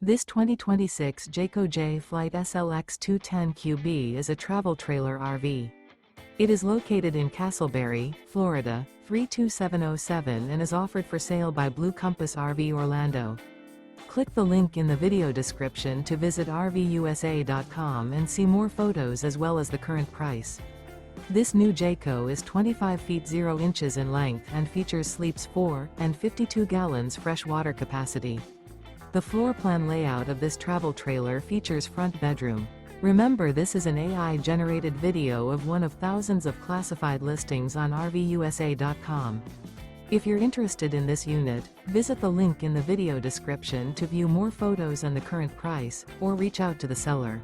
This 2026 Jayco Jay Flight SLX 210QB is a travel trailer RV. It is located in Casselberry, Florida, 32707 and is offered for sale by Blue Compass RV Orlando. Click the link in the video description to visit RVUSA.com and see more photos as well as the current price. This new Jayco is 25 feet 0 inches in length and features sleeps 4 and 52 gallons fresh water capacity. The floor plan layout of this travel trailer features front bedroom. Remember, this is an AI-generated video of one of thousands of classified listings on RVUSA.com. If you're interested in this unit, visit the link in the video description to view more photos and the current price, or reach out to the seller.